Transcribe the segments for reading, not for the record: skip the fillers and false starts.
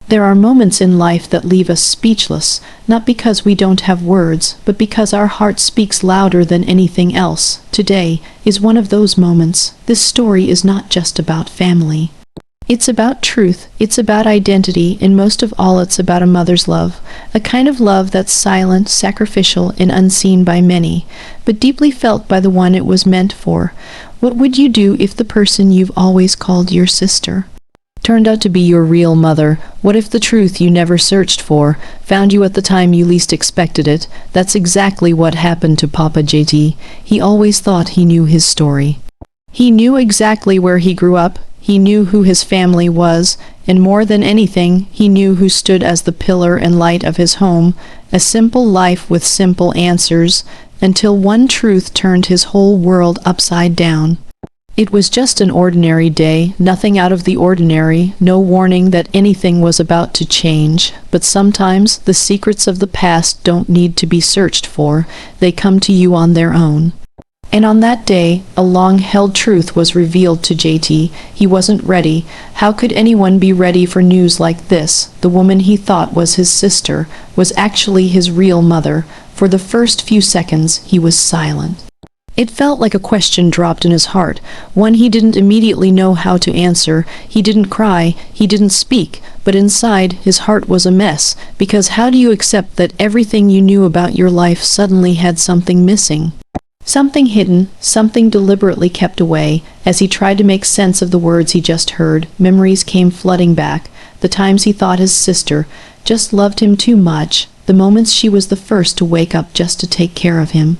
There are moments in life that leave us speechless, not because we don't have words, but because our heart speaks louder than anything else. Today is one of those moments. This story is not just about family. It's about truth, it's about identity, and most of all it's about a mother's love. A kind of love that's silent, sacrificial, and unseen by many, but deeply felt by the one it was meant for. What would you do if the person you've always called your sister turned out to be your real mother? What if the truth you never searched for found you at the time you least expected it? That's exactly what happened to Papa JT. He always thought he knew his story. He knew exactly where he grew up, he knew who his family was, and more than anything, he knew who stood as the pillar and light of his home. A simple life with simple answers, until one truth turned his whole world upside down. It was just an ordinary day, nothing out of the ordinary, no warning that anything was about to change. But sometimes the secrets of the past don't need to be searched for, they come to you on their own. And on that day, a long-held truth was revealed to JT. He wasn't ready. How could anyone be ready for news like this? The woman he thought was his sister was actually his real mother. For the first few seconds, he was silent. It felt like a question dropped in his heart, one he didn't immediately know how to answer. He didn't cry, he didn't speak, but inside his heart was a mess, because how do you accept that everything you knew about your life suddenly had something missing? Something hidden, something deliberately kept away. As he tried to make sense of the words he just heard, memories came flooding back. The times he thought his sister just loved him too much, the moments she was the first to wake up just to take care of him.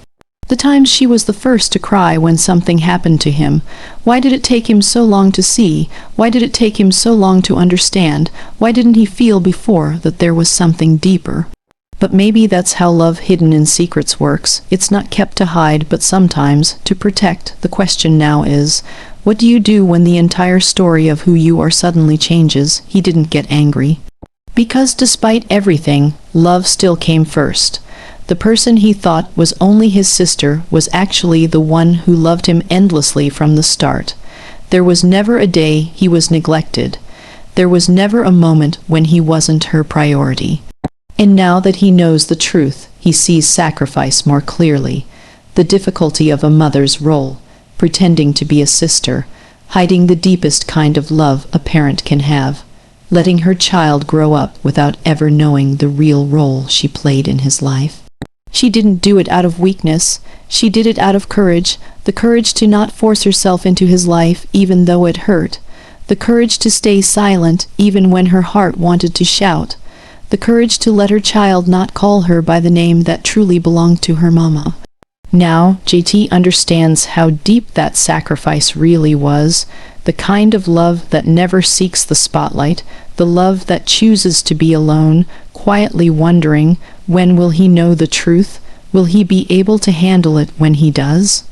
The times she was the first to cry when something happened to him. Why did it take him so long to see? Why did it take him so long to understand? Why didn't he feel before that there was something deeper? But maybe that's how love hidden in secrets works. It's not kept to hide, but sometimes to protect. The question now is, what do you do when the entire story of who you are suddenly changes? He didn't get angry. Because despite everything, love still came first. The person he thought was only his sister was actually the one who loved him endlessly from the start. There was never a day he was neglected. There was never a moment when he wasn't her priority. And now that he knows the truth, he sees sacrifice more clearly. The difficulty of a mother's role, pretending to be a sister, hiding the deepest kind of love a parent can have, letting her child grow up without ever knowing the real role she played in his life. She didn't do it out of weakness. She did it out of courage, the courage to not force herself into his life even though it hurt, the courage to stay silent even when her heart wanted to shout, the courage to let her child not call her by the name that truly belonged to her mama. Now, JT understands how deep that sacrifice really was, the kind of love that never seeks the spotlight, the love that chooses to be alone, quietly wondering, when will he know the truth? Will he be able to handle it when he does?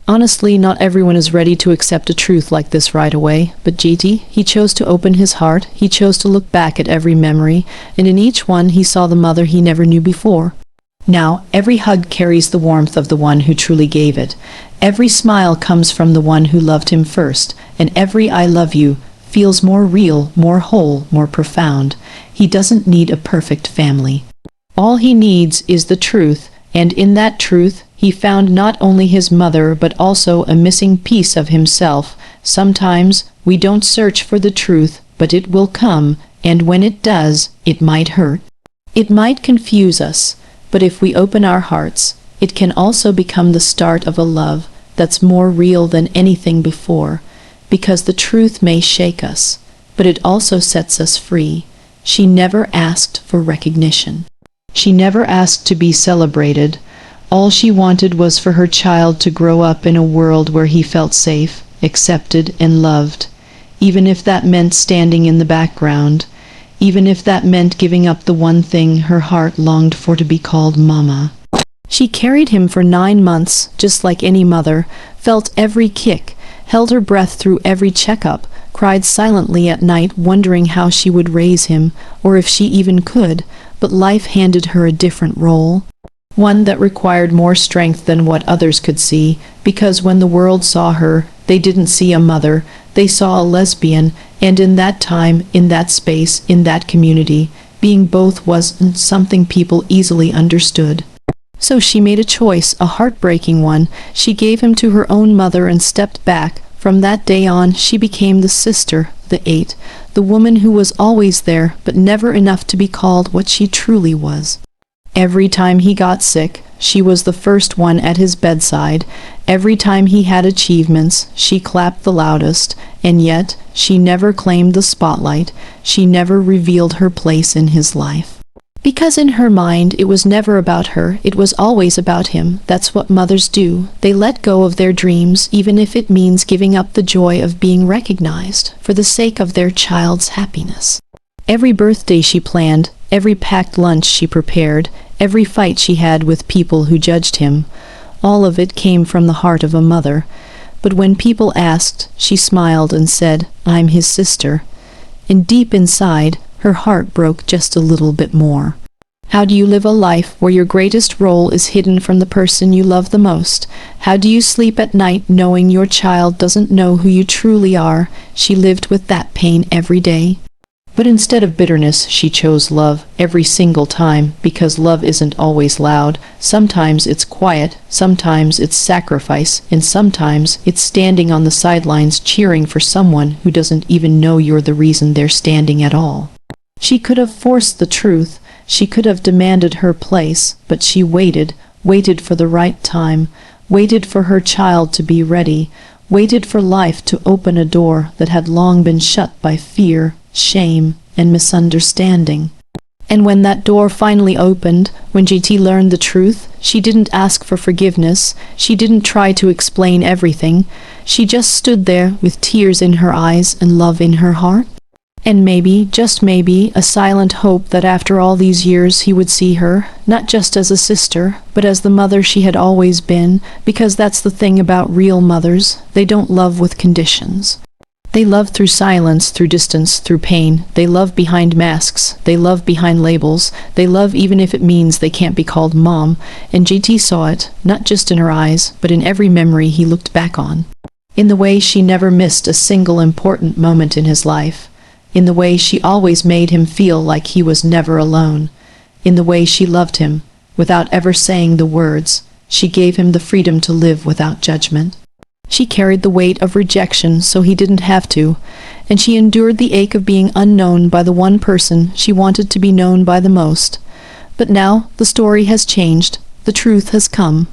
Honestly, not everyone is ready to accept a truth like this right away, but JT, he chose to open his heart, he chose to look back at every memory, and in each one he saw the mother he never knew before. Now, every hug carries the warmth of the one who truly gave it. Every smile comes from the one who loved him first, and every I love you feels more real, more whole, more profound. He doesn't need a perfect family. All he needs is the truth, and in that truth, he found not only his mother but also a missing piece of himself. Sometimes we don't search for the truth, but it will come, and when it does, it might hurt. It might confuse us, but if we open our hearts, it can also become the start of a love that's more real than anything before, because the truth may shake us, but it also sets us free. She never asked for recognition. She never asked to be celebrated. All she wanted was for her child to grow up in a world where he felt safe, accepted, and loved, even if that meant standing in the background, even if that meant giving up the one thing her heart longed for, to be called Mama. She carried him for 9 months, just like any mother, felt every kick, held her breath through every checkup, cried silently at night wondering how she would raise him, or if she even could, but life handed her a different role. One that required more strength than what others could see, because when the world saw her, they didn't see a mother, They saw a lesbian, and in that time, in that space, in that community, being both wasn't something people easily understood. So she made a choice, a heartbreaking one. She gave him to her own mother and stepped back. From that day on, she became the sister, the eight, the woman who was always there, but never enough to be called what she truly was. Every time he got sick, she was the first one at his bedside. Every time he had achievements, she clapped the loudest, and yet she never claimed the spotlight. She never revealed her place in his life. Because in her mind, it was never about her, it was always about him. That's what mothers do. They let go of their dreams, even if it means giving up the joy of being recognized, for the sake of their child's happiness. Every birthday she planned, every packed lunch she prepared, every fight she had with people who judged him, all of it came from the heart of a mother. But when people asked, she smiled and said, "I'm his sister." And deep inside, her heart broke just a little bit more. How do you live a life where your greatest role is hidden from the person you love the most? How do you sleep at night knowing your child doesn't know who you truly are? She lived with that pain every day. But instead of bitterness, she chose love every single time, because love isn't always loud. Sometimes it's quiet, sometimes it's sacrifice, and sometimes it's standing on the sidelines cheering for someone who doesn't even know you're the reason they're standing at all. She could have forced the truth, she could have demanded her place, but she waited for the right time, waited for her child to be ready, waited for life to open a door that had long been shut by fear, shame, and misunderstanding. And when that door finally opened, when JT learned the truth, she didn't ask for forgiveness, she didn't try to explain everything, she just stood there with tears in her eyes and love in her heart. And maybe, just maybe, a silent hope that after all these years he would see her, not just as a sister, but as the mother she had always been, because that's the thing about real mothers, they don't love with conditions. They love through silence, through distance, through pain. They love behind masks. They love behind labels. They love even if it means they can't be called mom. And JT saw it, not just in her eyes, but in every memory he looked back on. In the way she never missed a single important moment in his life. In the way she always made him feel like he was never alone. In the way she loved him, without ever saying the words. She gave him the freedom to live without judgment. She carried the weight of rejection so he didn't have to, and she endured the ache of being unknown by the one person she wanted to be known by the most. But now the story has changed, the truth has come,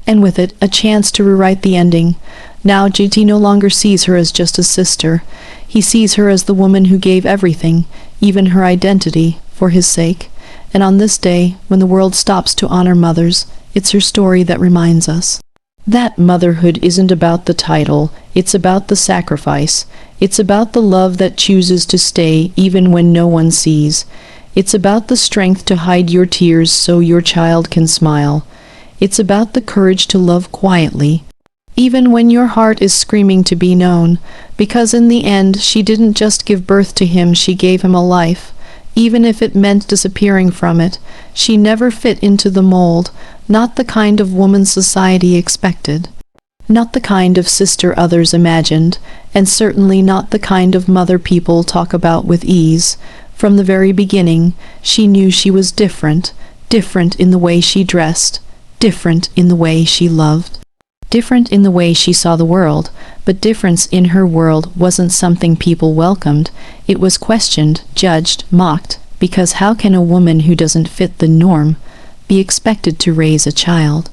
and with it a chance to rewrite the ending. Now JT no longer sees her as just a sister. He sees her as the woman who gave everything, even her identity, for his sake. And on this day, when the world stops to honor mothers, it's her story that reminds us. That motherhood isn't about the title, it's about the sacrifice. It's about the love that chooses to stay even when no one sees. It's about the strength to hide your tears so your child can smile. It's about the courage to love quietly, even when your heart is screaming to be known, because in the end she didn't just give birth to him, she gave him a life. Even if it meant disappearing from it, she never fit into the mold, not the kind of woman society expected, not the kind of sister others imagined, and certainly not the kind of mother people talk about with ease. From the very beginning, she knew she was different, different in the way she dressed, different in the way she loved, different in the way she saw the world, but difference in her world wasn't something people welcomed. It was questioned, judged, mocked, because how can a woman who doesn't fit the norm be expected to raise a child?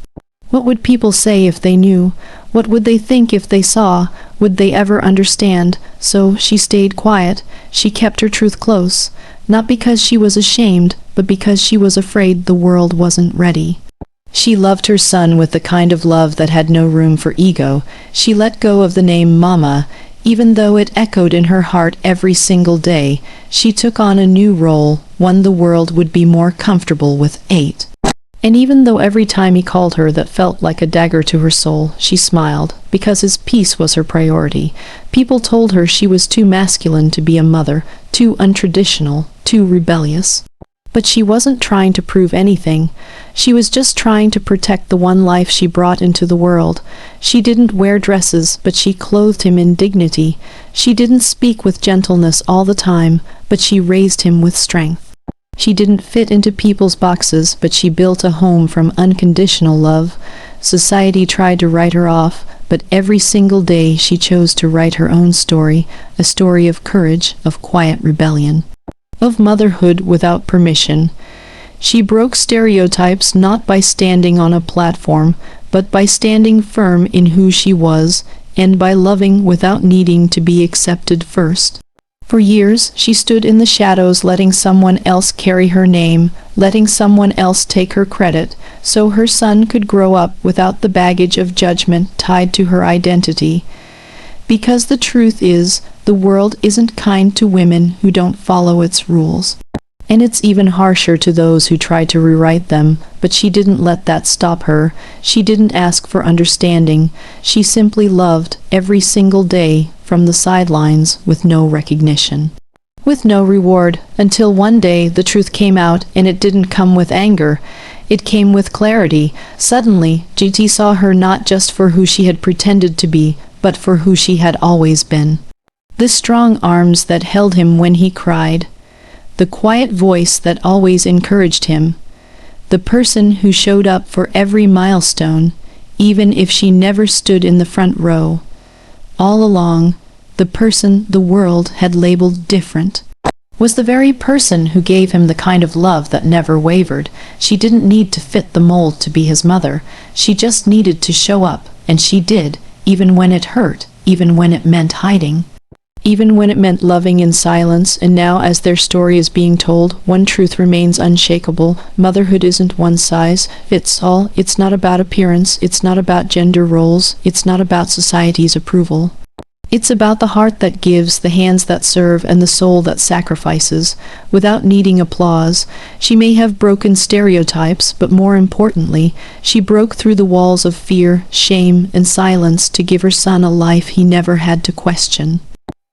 What would people say if they knew? What would they think if they saw? Would they ever understand? So she stayed quiet. She kept her truth close, not because she was ashamed, but because she was afraid the world wasn't ready. She loved her son with the kind of love that had no room for ego. She let go of the name Mama, even though it echoed in her heart every single day. She took on a new role, one the world would be more comfortable with. 8. And even though every time he called her that felt like a dagger to her soul, she smiled, because his peace was her priority. People told her she was too masculine to be a mother, too untraditional, too rebellious. But she wasn't trying to prove anything. She was just trying to protect the one life she brought into the world. She didn't wear dresses, but she clothed him in dignity. She didn't speak with gentleness all the time, but she raised him with strength. She didn't fit into people's boxes, but she built a home from unconditional love. Society tried to write her off, but every single day she chose to write her own story, a story of courage, of quiet rebellion, of motherhood without permission. She broke stereotypes not by standing on a platform, but by standing firm in who she was, and by loving without needing to be accepted first. For years, she stood in the shadows, letting someone else carry her name, letting someone else take her credit, so her son could grow up without the baggage of judgment tied to her identity. Because the truth is, the world isn't kind to women who don't follow its rules. And it's even harsher to those who try to rewrite them, but she didn't let that stop her. She didn't ask for understanding. She simply loved every single day from the sidelines with no recognition, with no reward, until one day the truth came out, and it didn't come with anger. It came with clarity. Suddenly, GT saw her not just for who she had pretended to be, but for who she had always been. The strong arms that held him when he cried, the quiet voice that always encouraged him, the person who showed up for every milestone, even if she never stood in the front row. All along, the person the world had labeled different was the very person who gave him the kind of love that never wavered. She didn't need to fit the mold to be his mother. She just needed to show up, and she did, even when it hurt, even when it meant hiding, even when it meant loving in silence. And now, as their story is being told, one truth remains unshakable. Motherhood isn't one size fits all. It's not about appearance. It's not about gender roles. It's not about society's approval. It's about the heart that gives, the hands that serve, and the soul that sacrifices, without needing applause. She may have broken stereotypes, but more importantly, she broke through the walls of fear, shame, and silence to give her son a life he never had to question.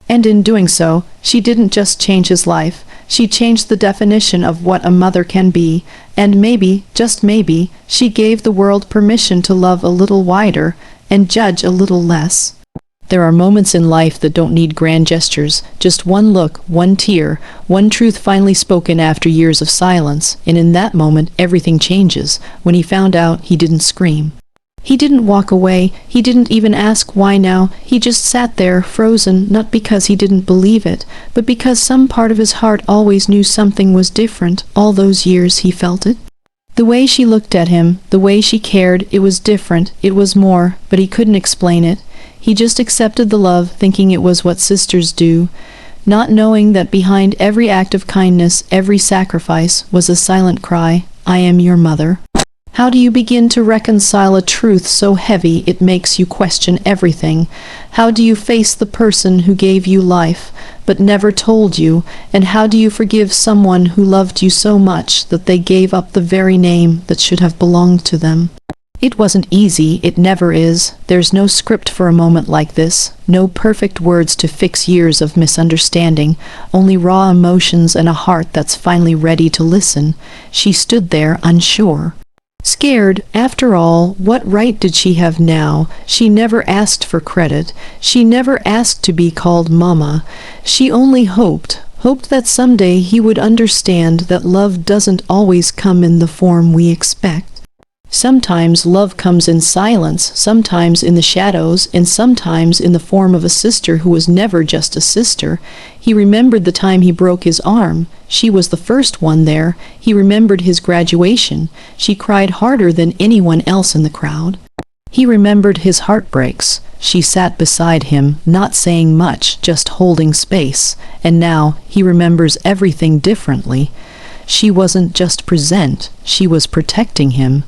And in doing so, she didn't just change his life, she changed the definition of what a mother can be, and maybe, just maybe, she gave the world permission to love a little wider and judge a little less. There are moments in life that don't need grand gestures, just one look, one tear, one truth finally spoken after years of silence, and in that moment everything changes. When he found out, he didn't scream. He didn't walk away. He didn't even ask why now. He just sat there, frozen, not because he didn't believe it, but because some part of his heart always knew something was different. All those years he felt it. The way she looked at him, the way she cared, it was different, it was more, but he couldn't explain it. He just accepted the love, thinking it was what sisters do, not knowing that behind every act of kindness, every sacrifice, was a silent cry, "I am your mother." How do you begin to reconcile a truth so heavy it makes you question everything? How do you face the person who gave you life, but never told you? And how do you forgive someone who loved you so much that they gave up the very name that should have belonged to them? It wasn't easy, it never is. There's no script for a moment like this, no perfect words to fix years of misunderstanding, only raw emotions and a heart that's finally ready to listen. She stood there, unsure. Scared. After all, what right did she have now? She never asked for credit. She never asked to be called Mama. She only hoped that someday he would understand that love doesn't always come in the form we expect. Sometimes love comes in silence, sometimes in the shadows, and sometimes in the form of a sister who was never just a sister. He remembered the time he broke his arm. She was the first one there. He remembered his graduation. She cried harder than anyone else in the crowd. He remembered his heartbreaks. She sat beside him, not saying much, just holding space. And now he remembers everything differently. She wasn't just present, she was protecting him.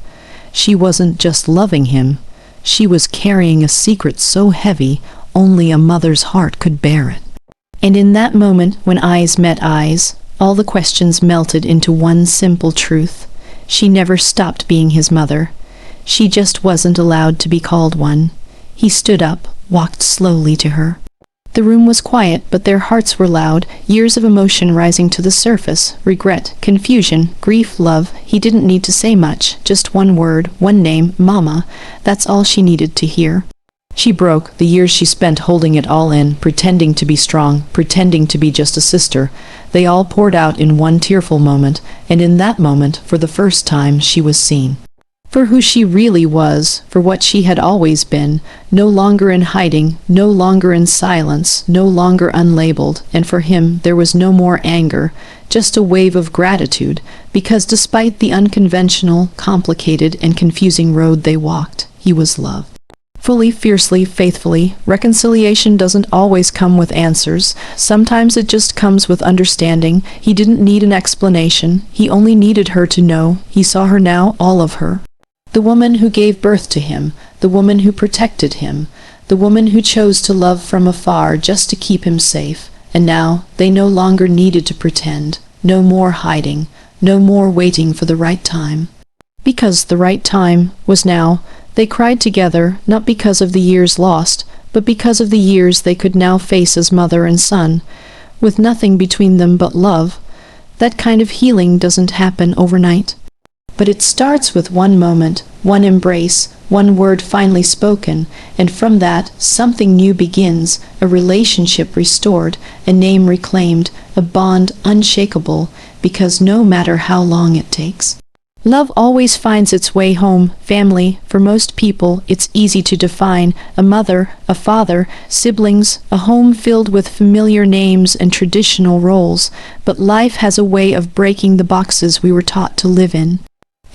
She wasn't just loving him. She was carrying a secret so heavy, only a mother's heart could bear it. And in that moment, when eyes met eyes, all the questions melted into one simple truth. She never stopped being his mother. She just wasn't allowed to be called one. He stood up, walked slowly to her. The room was quiet, but their hearts were loud, years of emotion rising to the surface, regret, confusion, grief, love. He didn't need to say much, just one word, one name, Mama. That's all she needed to hear. She broke, the years she spent holding it all in, pretending to be strong, pretending to be just a sister. They all poured out in one tearful moment, and in that moment, for the first time, she was seen. For who she really was, for what she had always been, no longer in hiding, no longer in silence, no longer unlabeled, and for him there was no more anger, just a wave of gratitude, because despite the unconventional, complicated, and confusing road they walked, he was loved. Fully, fiercely, faithfully. Reconciliation doesn't always come with answers. Sometimes it just comes with understanding. He didn't need an explanation. He only needed her to know. He saw her now, all of her. The woman who gave birth to him, the woman who protected him, the woman who chose to love from afar just to keep him safe. And now they no longer needed to pretend. No more hiding. No more waiting for the right time. Because the right time was now. They cried together, not because of the years lost, but because of the years they could now face as mother and son, with nothing between them but love. That kind of healing doesn't happen overnight. But it starts with one moment, one embrace, one word finally spoken, and from that, something new begins, a relationship restored, a name reclaimed, a bond unshakable, because no matter how long it takes. Love always finds its way home, family. For most people, it's easy to define. A mother, a father, siblings, a home filled with familiar names and traditional roles. But life has a way of breaking the boxes we were taught to live in.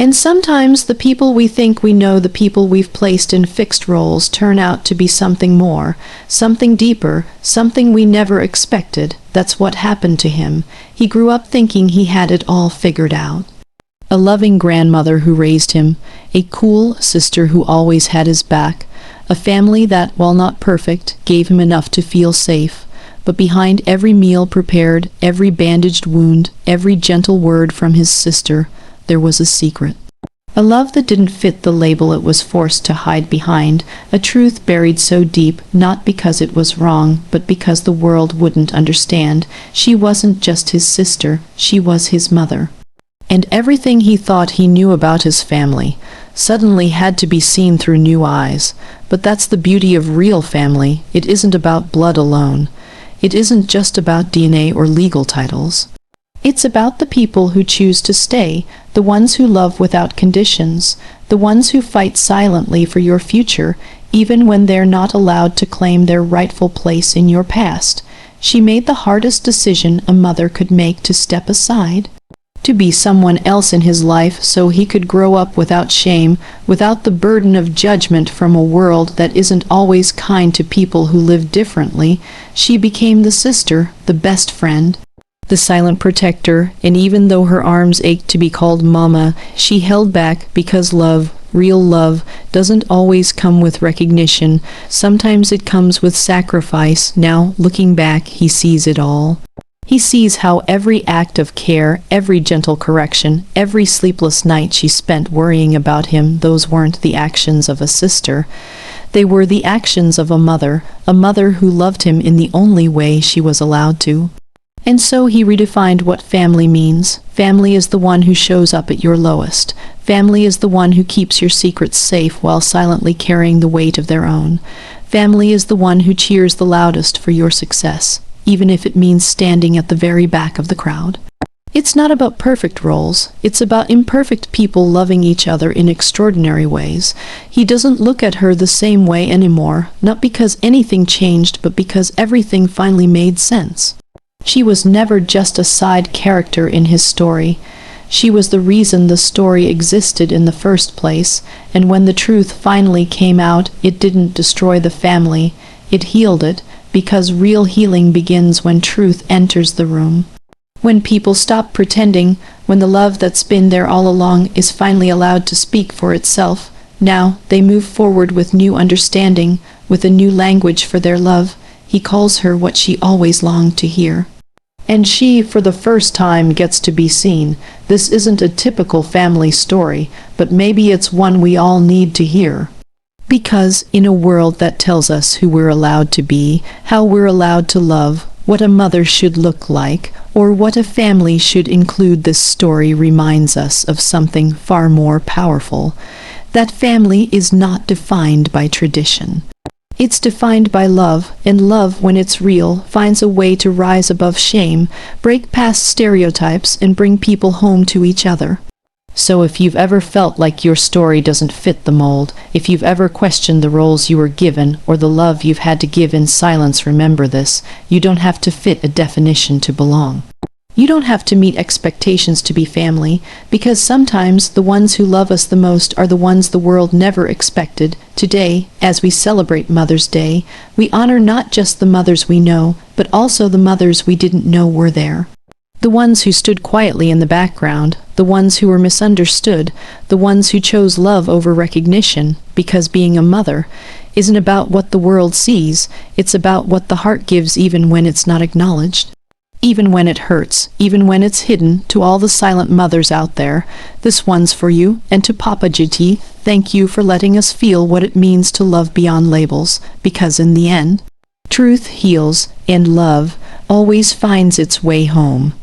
And sometimes the people we think we know, the people we've placed in fixed roles, turn out to be something more, something deeper, something we never expected. That's what happened to him. He grew up thinking he had it all figured out. A loving grandmother who raised him, a cool sister who always had his back, a family that, while not perfect, gave him enough to feel safe. But behind every meal prepared, every bandaged wound, every gentle word from his sister, there was a secret. A love that didn't fit the label it was forced to hide behind, a truth buried so deep, not because it was wrong, but because the world wouldn't understand. She wasn't just his sister, she was his mother. And everything he thought he knew about his family suddenly had to be seen through new eyes. But that's the beauty of real family. It isn't about blood alone. It isn't just about DNA or legal titles. It's about the people who choose to stay, the ones who love without conditions, the ones who fight silently for your future, even when they're not allowed to claim their rightful place in your past. She made the hardest decision a mother could make, to step aside, to be someone else in his life so he could grow up without shame, without the burden of judgment from a world that isn't always kind to people who live differently. She became the sister, the best friend, the silent protector, and even though her arms ached to be called Mama, she held back because love, real love, doesn't always come with recognition. Sometimes it comes with sacrifice. Now, looking back, he sees it all. He sees how every act of care, every gentle correction, every sleepless night she spent worrying about him, those weren't the actions of a sister. They were the actions of a mother who loved him in the only way she was allowed to. And so he redefined what family means. Family is the one who shows up at your lowest. Family is the one who keeps your secrets safe while silently carrying the weight of their own. Family is the one who cheers the loudest for your success, even if it means standing at the very back of the crowd. It's not about perfect roles. It's about imperfect people loving each other in extraordinary ways. He doesn't look at her the same way anymore, not because anything changed, but because everything finally made sense. She was never just a side character in his story. She was the reason the story existed in the first place, and when the truth finally came out, it didn't destroy the family. It healed it, because real healing begins when truth enters the room. When people stop pretending, when the love that's been there all along is finally allowed to speak for itself, now they move forward with new understanding, with a new language for their love. He calls her what she always longed to hear. And she, for the first time, gets to be seen. This isn't a typical family story, but maybe it's one we all need to hear. Because in a world that tells us who we're allowed to be, how we're allowed to love, what a mother should look like, or what a family should include, this story reminds us of something far more powerful. That family is not defined by tradition. It's defined by love, and love, when it's real, finds a way to rise above shame, break past stereotypes, and bring people home to each other. So if you've ever felt like your story doesn't fit the mold, if you've ever questioned the roles you were given or the love you've had to give in silence, remember this: you don't have to fit a definition to belong. You don't have to meet expectations to be family, because sometimes the ones who love us the most are the ones the world never expected. Today, as we celebrate Mother's Day, we honor not just the mothers we know, but also the mothers we didn't know were there. The ones who stood quietly in the background, the ones who were misunderstood, the ones who chose love over recognition, because being a mother isn't about what the world sees, it's about what the heart gives, even when it's not acknowledged. Even when it hurts, even when it's hidden. To all the silent mothers out there, this one's for you. And to Papa GT, thank you for letting us feel what it means to love beyond labels, because in the end, truth heals, and love always finds its way home.